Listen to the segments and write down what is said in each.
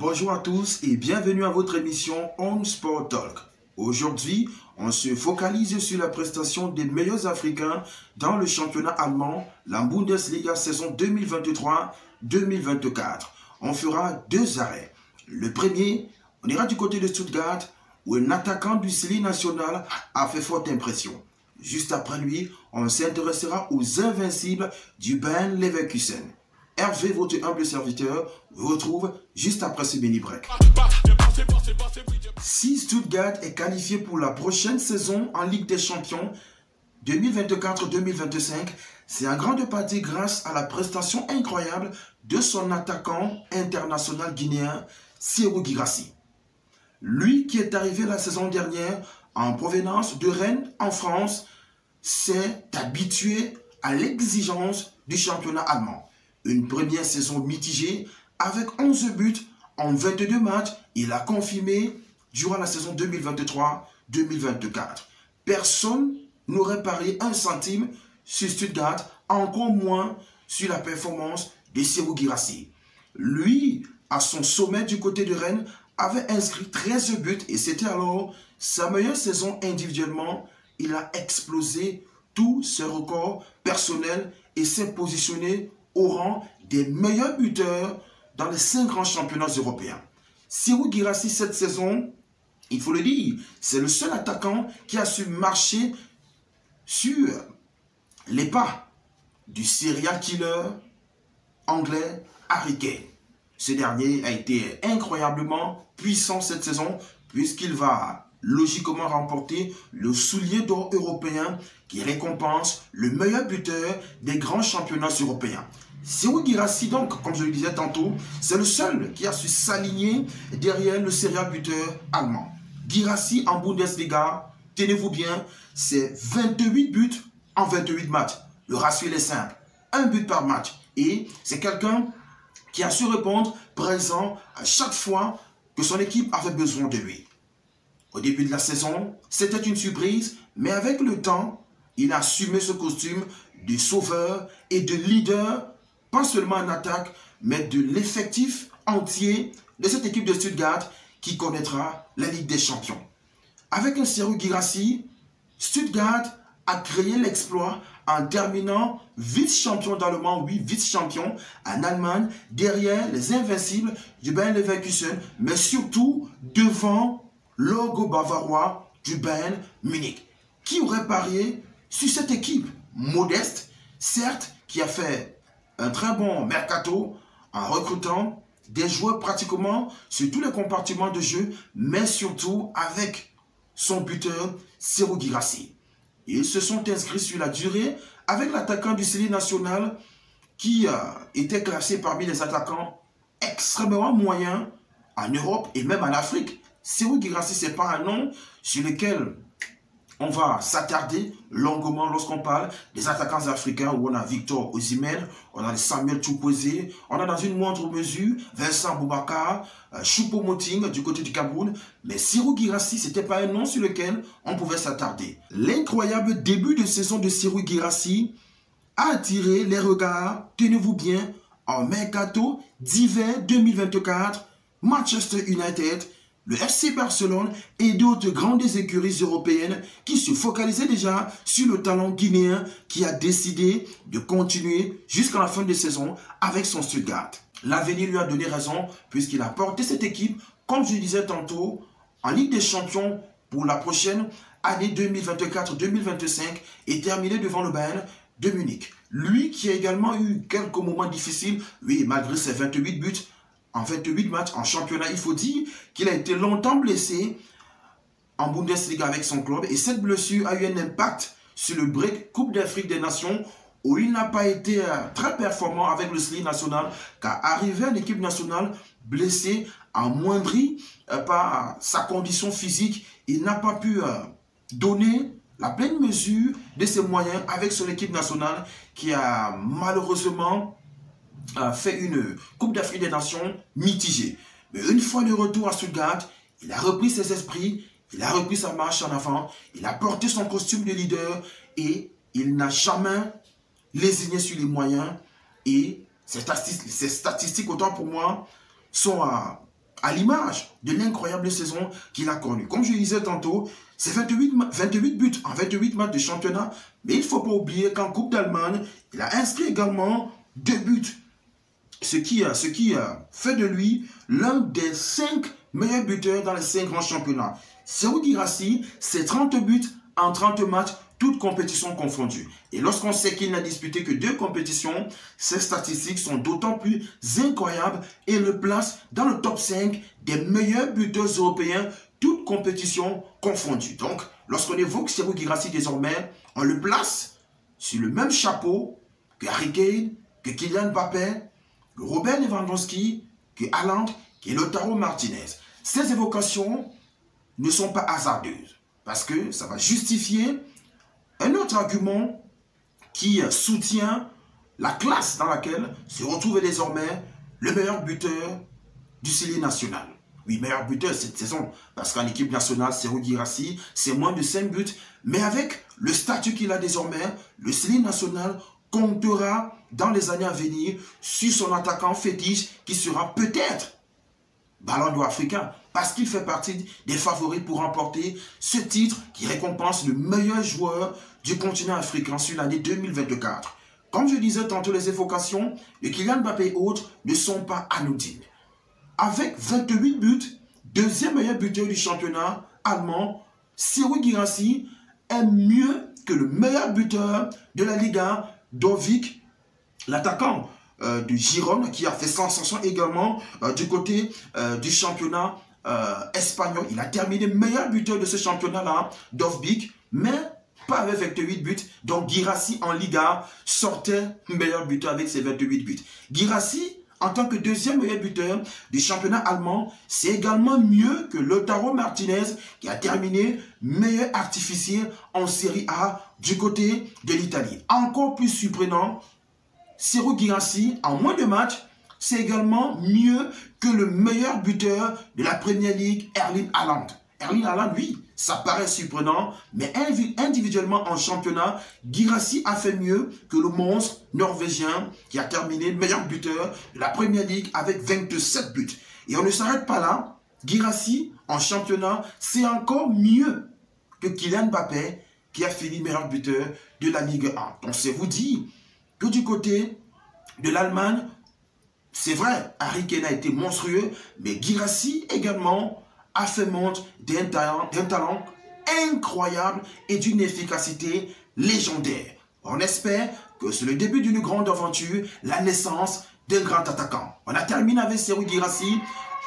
Bonjour à tous et bienvenue à votre émission On Sport Talk. Aujourd'hui, on se focalise sur la prestation des meilleurs Africains dans le championnat allemand, la Bundesliga saison 2023-2024. On fera deux arrêts. Le premier, on ira du côté de Stuttgart où un attaquant du Sili national a fait forte impression. Juste après lui, on s'intéressera aux invincibles du Bayer Leverkusen. Hervé, votre humble serviteur, vous retrouve juste après ce mini break. Si Stuttgart est qualifié pour la prochaine saison en Ligue des Champions 2024-2025, c'est en grande partie grâce à la prestation incroyable de son attaquant international guinéen, Serhou Guirassy. Lui qui est arrivé la saison dernière en provenance de Rennes en France, s'est habitué à l'exigence du championnat allemand. Une première saison mitigée avec 11 buts en 22 matchs. Il a confirmé durant la saison 2023-2024. Personne n'aurait parié un centime sur Stuttgart, encore moins sur la performance de Serhou Guirassy. Lui, à son sommet du côté de Rennes, avait inscrit 13 buts et c'était alors sa meilleure saison individuellement. Il a explosé tous ses records personnels et s'est positionné au rang des meilleurs buteurs dans les 5 grands championnats européens. Serhou Guirassy cette saison, il faut le dire, c'est le seul attaquant qui a su marcher sur les pas du serial killer anglais Harry Kane. Ce dernier a été incroyablement puissant cette saison puisqu'il va logiquement remporter le soulier d'or européen qui récompense le meilleur buteur des grands championnats européens. Serhou Guirassy, donc, comme je le disais tantôt, c'est le seul qui a su s'aligner derrière le serial buteur allemand. Guirassy en Bundesliga, tenez-vous bien, c'est 28 buts en 28 matchs. Le ratio est simple, un but par match. Et c'est quelqu'un qui a su répondre présent à chaque fois que son équipe avait besoin de lui. Au début de la saison, c'était une surprise, mais avec le temps, il a assumé ce costume de sauveur et de leader, pas seulement en attaque, mais de l'effectif entier de cette équipe de Stuttgart qui connaîtra la Ligue des Champions. Avec un Serhou Guirassy, Stuttgart a créé l'exploit en terminant vice-champion d'Allemagne, oui, vice-champion en Allemagne, derrière les invincibles du Bayer Leverkusen, mais surtout devant l'orgue bavarois du Bayern Munich. Qui aurait parié sur cette équipe modeste, certes, qui a fait un très bon mercato en recrutant des joueurs pratiquement sur tous les compartiments de jeu, mais surtout avec son buteur Serhou Guirassy. Ils se sont inscrits sur la durée avec l'attaquant du Sili national qui était classé parmi les attaquants extrêmement moyens en Europe et même en Afrique. Serhou Guirassy, ce n'est pas un nom sur lequel on va s'attarder longuement lorsqu'on parle des attaquants africains où on a Victor Osimhen, on a Samuel Chukwueze, on a dans une moindre mesure Vincent Boubacar, Choupo-Moting du côté du Cameroun. Mais Serhou Guirassy, ce n'était pas un nom sur lequel on pouvait s'attarder. L'incroyable début de saison de Serhou Guirassy a attiré les regards, tenez-vous bien, en mercato d'hiver 2024, Manchester United, le FC Barcelone et d'autres grandes écuries européennes qui se focalisaient déjà sur le talent guinéen qui a décidé de continuer jusqu'à la fin de saison avec son Stuttgart. L'avenir lui a donné raison puisqu'il a porté cette équipe, comme je le disais tantôt, en Ligue des Champions pour la prochaine année 2024-2025 et terminé devant le Bayern de Munich. Lui qui a également eu quelques moments difficiles, oui, malgré ses 28 buts, en 28 matchs en championnat, il faut dire qu'il a été longtemps blessé en Bundesliga avec son club. Et cette blessure a eu un impact sur le break Coupe d'Afrique des Nations où il n'a pas été très performant avec le Sili national. Car arrivé en équipe nationale, blessé, amoindri par sa condition physique, il n'a pas pu donner la pleine mesure de ses moyens avec son équipe nationale qui a malheureusement fait une Coupe d'Afrique des Nations mitigée. Mais une fois de retour à Stuttgart, il a repris ses esprits, il a repris sa marche en avant, il a porté son costume de leader et il n'a jamais lésiné sur les moyens. Et ces statistiques, autant pour moi, sont à à l'image de l'incroyable saison qu'il a connue. Comme je le disais tantôt, c'est 28 buts en 28 matchs de championnat, mais il ne faut pas oublier qu'en Coupe d'Allemagne, il a inscrit également 2 buts, ce qui fait de lui l'un des 5 meilleurs buteurs dans les 5 grands championnats. Serhou Guirassy, c'est 30 buts en 30 matchs, toutes compétitions confondues. Et lorsqu'on sait qu'il n'a disputé que 2 compétitions, ces statistiques sont d'autant plus incroyables et le placent dans le top 5 des meilleurs buteurs européens, toutes compétitions confondues. Donc, lorsqu'on évoque Serhou Guirassy désormais, on le place sur le même chapeau que Harry Kane, que Kylian Mbappé, que Robert Lewandowski, que Haaland, que Lautaro Martinez. Ces évocations ne sont pas hasardeuses parce que ça va justifier un autre argument qui soutient la classe dans laquelle se retrouve désormais le meilleur buteur du Sili national. Oui, meilleur buteur cette saison, parce qu'en équipe nationale, Serhou Guirassy, c'est moins de 5 buts, mais avec le statut qu'il a désormais, le Sili national comptera dans les années à venir sur son attaquant fétiche qui sera peut-être Ballon d'Or africain, parce qu'il fait partie des favoris pour remporter ce titre qui récompense le meilleur joueur du continent africain sur l'année 2024. Comme je disais tantôt, les évocations de Kylian Mbappé et autres ne sont pas anodines. Avec 28 buts, deuxième meilleur buteur du championnat allemand, Serhou Guirassy est mieux que le meilleur buteur de la Liga, Dovik, l'attaquant du Girone, qui a fait sensation également du côté du championnat espagnol. Il a terminé meilleur buteur de ce championnat-là, Dovbik, mais pas avec 28 buts. Donc Guirassy en Liga sortait meilleur buteur avec ses 28 buts. Guirassy, en tant que deuxième meilleur buteur du championnat allemand, c'est également mieux que Lautaro Martinez, qui a terminé meilleur artificier en Série A du côté de l'Italie. Encore plus surprenant, Serhou Guirassy, en moins de matchs, c'est également mieux que le meilleur buteur de la Premier League, Erling Haaland. Erling Haaland, oui, ça paraît surprenant, mais individuellement en championnat, Guirassy a fait mieux que le monstre norvégien qui a terminé meilleur buteur de la Premier League avec 27 buts. Et on ne s'arrête pas là. Guirassy, en championnat, c'est encore mieux que Kylian Mbappé qui a fini meilleur buteur de la Ligue 1. Donc c'est vous dire que du côté de l'Allemagne, c'est vrai, Harry Kane a été monstrueux, mais Guirassy également a fait montre d'un talent incroyable et d'une efficacité légendaire. On espère que c'est le début d'une grande aventure, la naissance d'un grand attaquant. On a terminé avec Serhou Guirassy.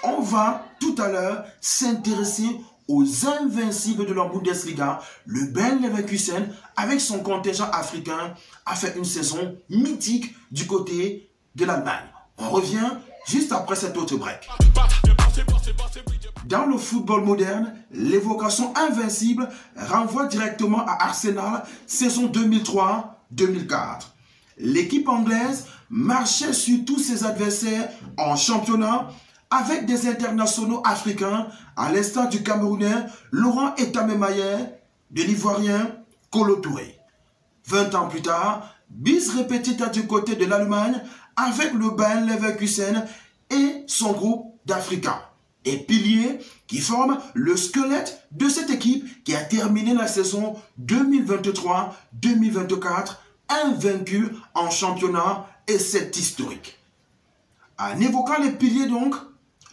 On va tout à l'heure s'intéresser aux invincibles de la Bundesliga. Le Bayer Leverkusen, avec son contingent africain, a fait une saison mythique du côté de l'Allemagne. On revient juste après cet autre break. Dans le football moderne, l'évocation invincible renvoie directement à Arsenal, saison 2003-2004. L'équipe anglaise marchait sur tous ses adversaires en championnat avec des internationaux africains, à l'instar du Camerounais Laurent Etamemaye, de l'Ivoirien Kolo Touré. 20 ans plus tard, bis repetita du côté de l'Allemagne avec le Bayer Leverkusen et son groupe d'Africains. Des piliers qui forment le squelette de cette équipe qui a terminé la saison 2023-2024 invaincue en championnat, et c'est historique. En évoquant les piliers donc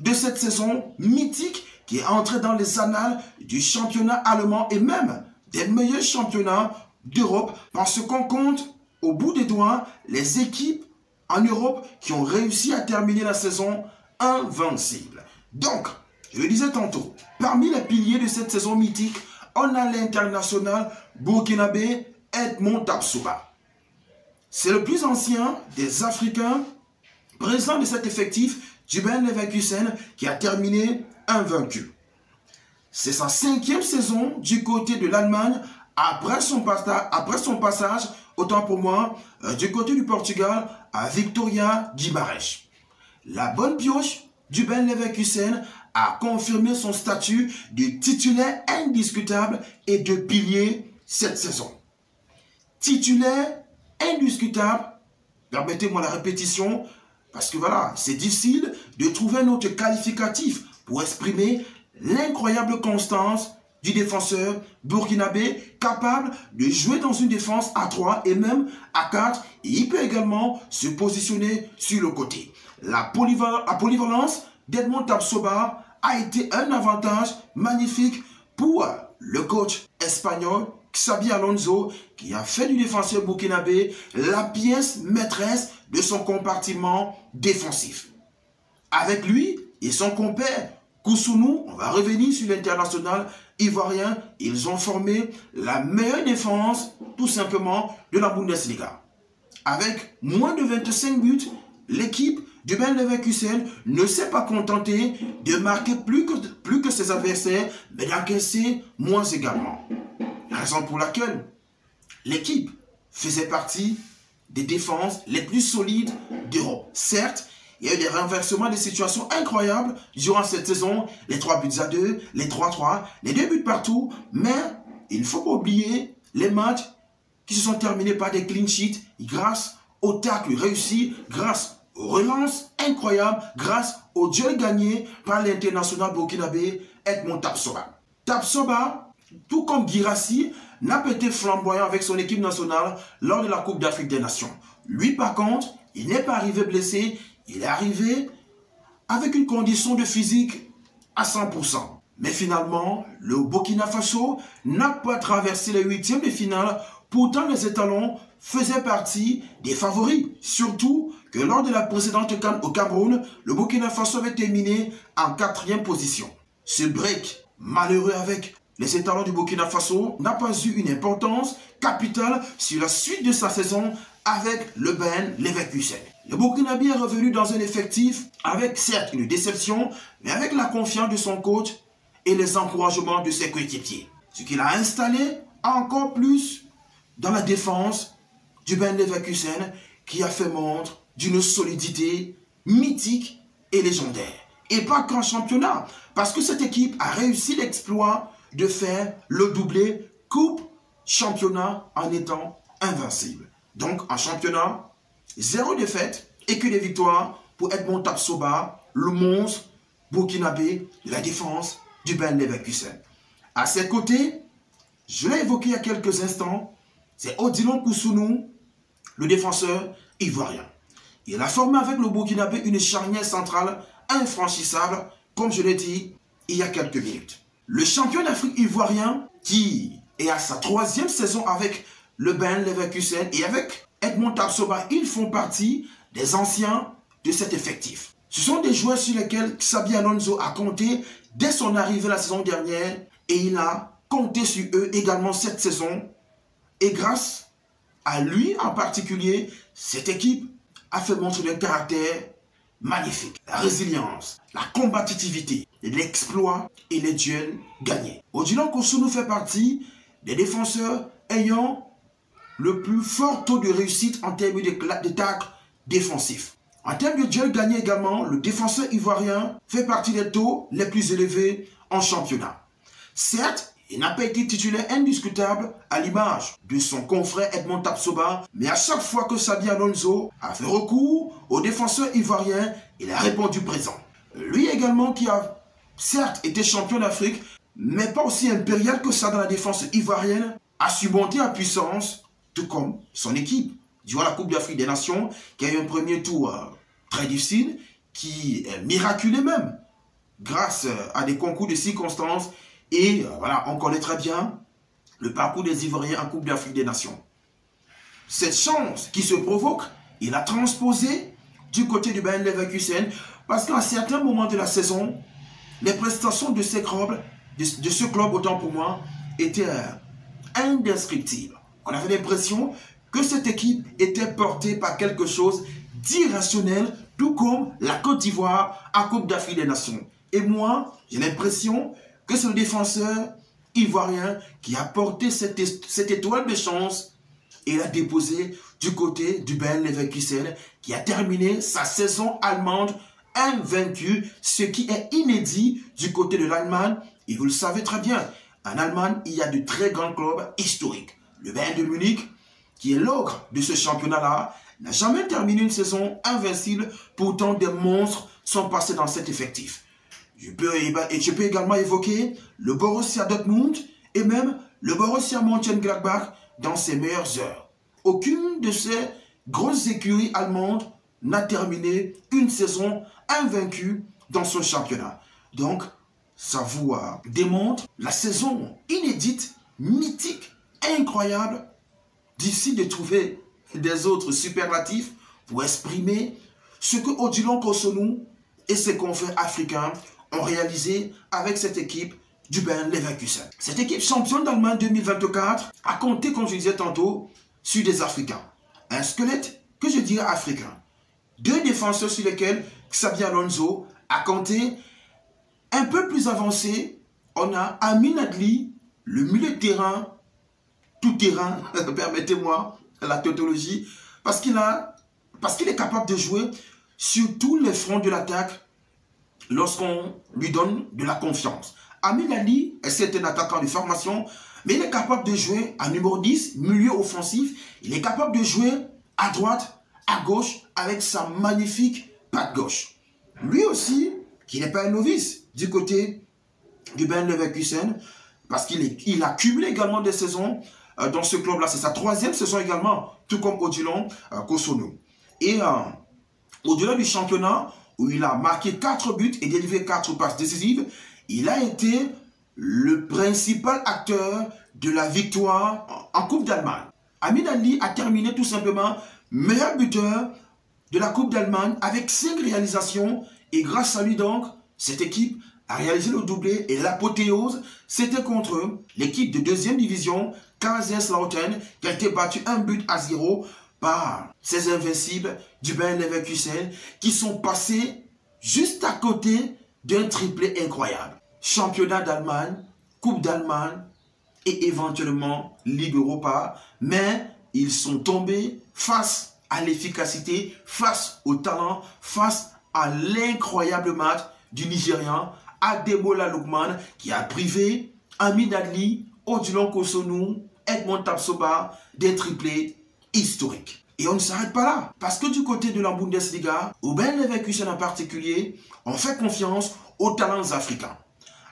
de cette saison mythique qui est entrée dans les annales du championnat allemand et même des meilleurs championnats d'Europe, parce qu'on compte au bout des doigts les équipes en Europe qui ont réussi à terminer la saison invincible. Donc, je le disais tantôt, parmi les piliers de cette saison mythique, on a l'international burkinabé Edmond Tapsoba. C'est le plus ancien des Africains présents de cet effectif du Bayer Leverkusen qui a terminé invaincu. C'est sa 5e saison du côté de l'Allemagne après son passage, autant pour moi, du côté du Portugal à Victoria Guimarães. La bonne pioche du Bayer Leverkusen a confirmé son statut de titulaire indiscutable et de pilier cette saison. Titulaire indiscutable, permettez-moi la répétition, parce que voilà, c'est difficile de trouver un autre qualificatif pour exprimer l'incroyable constance du défenseur burkinabé capable de jouer dans une défense à 3 et même à 4. Et il peut également se positionner sur le côté. La polyvalence d'Edmond Tapsoba a été un avantage magnifique pour le coach espagnol Xabi Alonso, qui a fait du défenseur burkinabé la pièce maîtresse de son compartiment défensif. Avec lui et son compère Kousounou, on va revenir sur l'international ivoirien, ils ont formé la meilleure défense tout simplement de la Bundesliga. Avec moins de 25 buts, l'équipe du Bayer Leverkusen ne s'est pas contentée de marquer plus que ses adversaires, mais d'encaisser moins également. Raison pour laquelle l'équipe faisait partie des défenses les plus solides d'Europe. Certes, il y a eu des renversements de situations incroyables durant cette saison, les 3-2, les 3-3, les 2 buts partout, mais il ne faut pas oublier les matchs qui se sont terminés par des clean sheets grâce aux tacles réussis, grâce aux relances incroyables, grâce au duel gagné par l'international burkinabé Edmond Tapsoba. Tapsoba, tout comme Guirassy, n'a pas été flamboyant avec son équipe nationale lors de la Coupe d'Afrique des Nations. Lui, par contre, il n'est pas arrivé blessé, il est arrivé avec une condition de physique à 100%. Mais finalement, le Burkina Faso n'a pas traversé les 8e de finale. Pourtant, les étalons faisaient partie des favoris. Surtout que lors de la précédente CAN au Cameroun, le Burkina Faso avait terminé en 4e position. Ce break malheureux avec les étalons du Burkina Faso n'a pas eu une importance capitale sur la suite de sa saison avec le Bayer Leverkusen. Le Burkinabé est revenu dans un effectif avec certes une déception, mais avec la confiance de son coach et les encouragements de ses coéquipiers. Ce qu'il a installé encore plus dans la défense du Bayer Leverkusen qui a fait montre d'une solidité mythique et légendaire. Et pas qu'en championnat, parce que cette équipe a réussi l'exploit de faire le doublé coupe-championnat en étant invincible. Donc en championnat, 0 défaite et que des victoires pour Edmond Tapsoba, le monstre burkinabé de la défense du Bayer Leverkusen. À ses côtés, je l'ai évoqué il y a quelques instants, c'est Odilon Kousounou, le défenseur ivoirien. Il a formé avec le Burkinabé une charnière centrale infranchissable, comme je l'ai dit il y a quelques minutes. Le champion d'Afrique ivoirien qui est à sa 3e saison avec le Bayer Leverkusen et avec Edmond Tapsoba, ils font partie des anciens de cet effectif. Ce sont des joueurs sur lesquels Xabi Alonso a compté dès son arrivée la saison dernière et il a compté sur eux également cette saison. Et grâce à lui en particulier, cette équipe a fait montre d'un caractère magnifique. La résilience, la combativité, l'exploit et les duels gagnés. Odilon Kousounou fait partie des défenseurs ayant le plus fort taux de réussite en termes de tacles défensifs. En termes de duels gagnés également, le défenseur ivoirien fait partie des taux les plus élevés en championnat. Certes, il n'a pas été titulaire indiscutable à l'image de son confrère Edmond Tapsoba, mais à chaque fois que Xabi Alonso a fait recours au défenseur ivoirien, il a répondu présent. Lui également qui a certes été champion d'Afrique, mais pas aussi impérial que ça dans la défense ivoirienne, a su monter en puissance, tout comme son équipe, durant la Coupe d'Afrique des Nations, qui a eu un premier tour très difficile, qui est miraculé même, grâce à des concours de circonstances. Et voilà, on connaît très bien le parcours des Ivoiriens en Coupe d'Afrique des Nations. Cette chance qui se provoque, il a transposé du côté du Bayer Leverkusen, parce qu'à certains moments de la saison, les prestations de ce club, autant pour moi, étaient indescriptibles. On avait l'impression que cette équipe était portée par quelque chose d'irrationnel, tout comme la Côte d'Ivoire en Coupe d'Afrique des Nations. Et moi, j'ai l'impression que c'est le défenseur ivoirien qui a porté cette étoile de chance et l'a déposé du côté du Bayer Leverkusen, qui a terminé sa saison allemande invaincu, ce qui est inédit du côté de l'Allemagne. Et vous le savez très bien, en Allemagne, il y a de très grands clubs historiques. Le Bayern de Munich, qui est l'ogre de ce championnat-là, n'a jamais terminé une saison invincible. Pourtant, des monstres sont passés dans cet effectif. je peux également évoquer le Borussia Dortmund et même le Borussia Mönchengladbach dans ses meilleures heures. Aucune de ces grosses écuries allemandes n'a terminé une saison invaincue dans son championnat. Donc, ça vous démontre la saison inédite, mythique, incroyable. Difficile de trouver des autres superlatifs pour exprimer ce que Odilon Cotonou et ses confrères africains ont réalisé avec cette équipe du Bayer Leverkusen. Cette équipe championne d'Allemagne 2024 a compté, comme je disais tantôt, sur des Africains. Un squelette que je dirais africain. Deux défenseurs sur lesquels Xabi Alonso a compté. Un peu plus avancé, on a Amin Adli, le milieu de terrain, tout terrain, permettez-moi la tautologie, parce qu'il est capable de jouer sur tous les fronts de l'attaque lorsqu'on lui donne de la confiance. Amin Ali, c'est un attaquant de formation, mais il est capable de jouer à numéro 10, milieu offensif. Il est capable de jouer à droite, à gauche, avec sa magnifique patte gauche. Lui aussi, qui n'est pas un novice du côté du Bayer Leverkusen, parce qu'il a cumulé également des saisons dans ce club-là. C'est sa troisième saison également, tout comme Odilon Cotonou. Et au-delà du championnat, où il a marqué 4 buts et délivré 4 passes décisives, il a été le principal acteur de la victoire en Coupe d'Allemagne. Amin Ali a terminé tout simplement meilleur buteur de la Coupe d'Allemagne avec 5 réalisations. Et grâce à lui donc, cette équipe a réalisé le doublé. Et l'apothéose, c'était contre l'équipe de 2e division, Kaiserslautern, qui a été battu 1-0 par ces invincibles du Bayer Leverkusen qui sont passés juste à côté d'un triplé incroyable. Championnat d'Allemagne, Coupe d'Allemagne et éventuellement Ligue Europa. Mais ils sont tombés face à l'efficacité, face au talent, face à l'incroyable match du Nigérian Ademola Lookman qui a privé Amin Adli, Odilon Cotonou, Edmond Tapsoba des triplés historiques. Et on ne s'arrête pas là, parce que du côté de la Bundesliga, au Bayer Leverkusen en particulier, on fait confiance aux talents africains.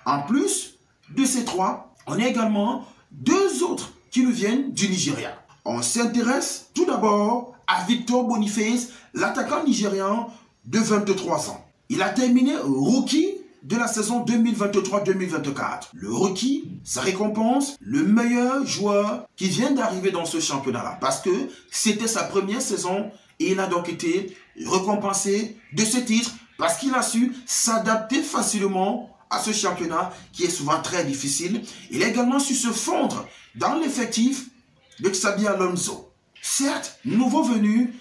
En plus de ces 3, on a également 2 autres qui nous viennent du Nigeria. On s'intéresse tout d'abord à Victor Boniface, l'attaquant nigérian de 23 ans. Il a terminé rookie de la saison 2023-2024. Le rookie, ça récompense le meilleur joueur qui vient d'arriver dans ce championnat-là. Parce que c'était sa première saison et il a donc été récompensé de ce titre parce qu'il a su s'adapter facilement à ce championnat qui est souvent très difficile. Il a également su se fondre dans l'effectif de Xabi Alonso. Certes, nouveau venu,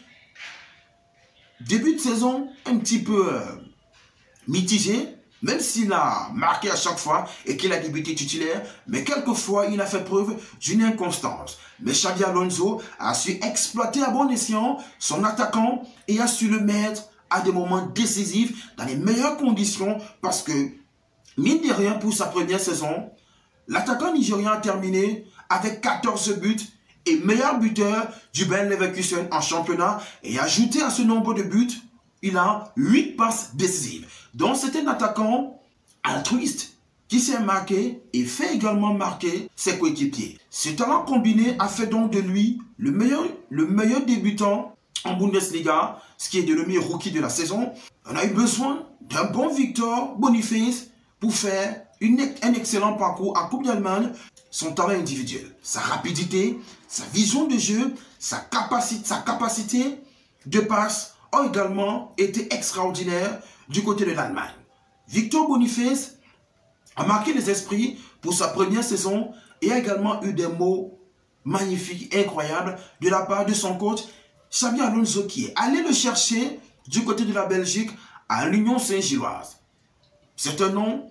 début de saison un petit peu mitigé, même s'il a marqué à chaque fois et qu'il a débuté titulaire, mais quelquefois il a fait preuve d'une inconstance. Mais Xabi Alonso a su exploiter à bon escient son attaquant et a su le mettre à des moments décisifs dans les meilleures conditions parce que, mine de rien, pour sa première saison, l'attaquant nigérien a terminé avec 14 buts et meilleur buteur du Bayer Leverkusen en championnat. Et ajouté à ce nombre de buts, il a 8 passes décisives. Donc c'est un attaquant altruiste qui s'est marqué et fait également marquer ses coéquipiers. Ce talent combiné a fait donc de lui le meilleur débutant en Bundesliga, ce qui est dénommé rookie de la saison. On a eu besoin d'un bon Victor Boniface pour faire un excellent parcours en Coupe d'Allemagne. Son talent individuel, sa rapidité, sa vision de jeu, sa capacité de passe ont également été extraordinaires du côté de l'Allemagne. Victor Boniface a marqué les esprits pour sa première saison et a également eu des mots magnifiques, incroyables de la part de son coach Xabi Alonso qui est allé le chercher du côté de la Belgique à l'Union Saint-Gilloise. C'est un nom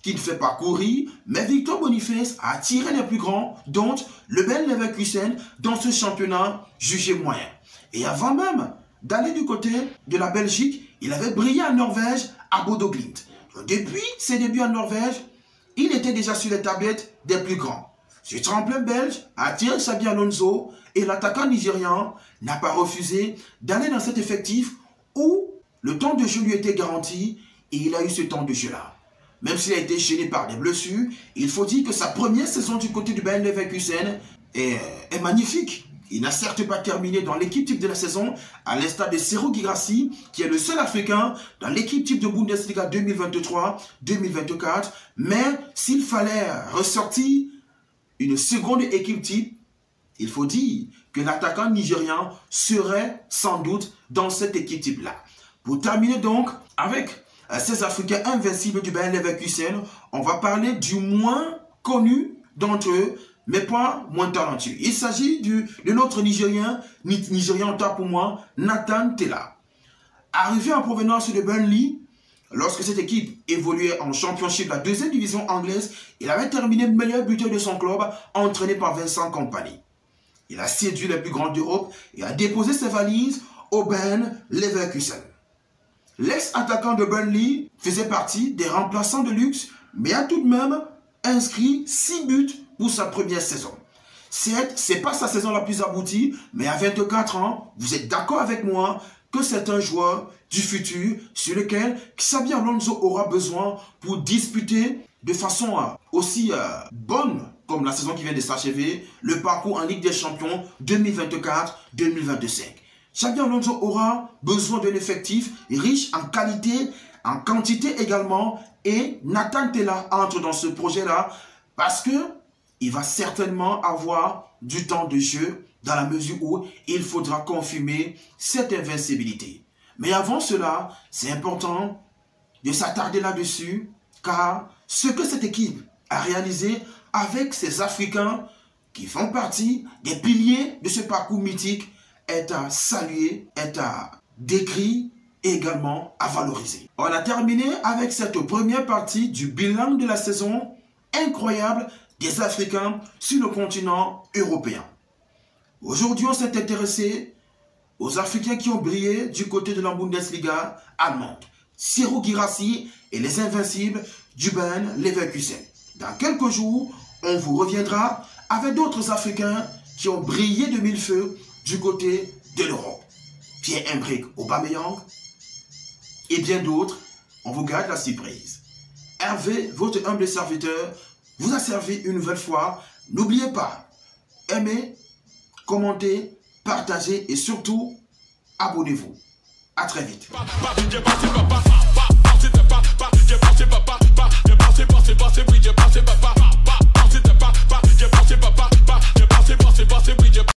qui ne fait pas courir, mais Victor Boniface a attiré les plus grands, dont le Bayer Leverkusen dans ce championnat jugé moyen. Et avant même d'aller du côté de la Belgique, il avait brillé en Norvège à Bodo Glimt. Depuis ses débuts en Norvège, il était déjà sur les tablettes des plus grands. Ce tremplin belge a attiré Xabi Alonso et l'attaquant nigérian n'a pas refusé d'aller dans cet effectif où le temps de jeu lui était garanti et il a eu ce temps de jeu-là. même s'il a été gêné par des blessures, il faut dire que sa première saison du côté du Bayer Leverkusen est magnifique. Il n'a certes pas terminé dans l'équipe type de la saison, à l'instar de Serhou Guirassy, qui est le seul Africain dans l'équipe type de Bundesliga 2023-2024. Mais s'il fallait ressortir une seconde équipe type, il faut dire que l'attaquant nigérian serait sans doute dans cette équipe type-là. Pour terminer donc avec ces Africains invincibles du Bayer Leverkusen, on va parler du moins connu d'entre eux, mais pas moins talentueux. Il s'agit de notre Nigérien pour moi, Nathan Tella. Arrivé en provenance de Burnley, lorsque cette équipe évoluait en Championship, la deuxième division anglaise, il avait terminé meilleur buteur de son club, entraîné par Vincent Kompany. Il a séduit les plus grands d'Europe et a déposé ses valises au Bayer Leverkusen. L'ex-attaquant de Burnley faisait partie des remplaçants de luxe, mais a tout de même inscrit 6 buts pour sa première saison. Certes, ce n'est pas sa saison la plus aboutie, mais à 24 ans, vous êtes d'accord avec moi que c'est un joueur du futur sur lequel Xabi Alonso aura besoin pour disputer de façon aussi bonne comme la saison qui vient de s'achever, le parcours en Ligue des Champions 2024-2025. Xabi Alonso aura besoin d'un effectif riche en qualité, en quantité également, et Nathan Tella entre dans ce projet-là parce que il va certainement avoir du temps de jeu dans la mesure où il faudra confirmer cette invincibilité. Mais avant cela, c'est important de s'attarder là-dessus, car ce que cette équipe a réalisé avec ces Africains qui font partie des piliers de ce parcours mythique est à saluer, est à décrire et également à valoriser. On a terminé avec cette première partie du bilan de la saison incroyable des Africains sur le continent européen. Aujourd'hui, on s'est intéressé aux Africains qui ont brillé du côté de la Bundesliga allemande. Serhou Guirassy et les invincibles du Bayer Leverkusen. Dans quelques jours, on vous reviendra avec d'autres Africains qui ont brillé de mille feux du côté de l'Europe. Pierre-Emerick Aubameyang et bien d'autres, on vous garde la surprise. Hervé, votre humble serviteur, vous a servi une nouvelle fois. N'oubliez pas, aimez, commentez, partagez et surtout, abonnez-vous. À très vite. J'ai passé, papa.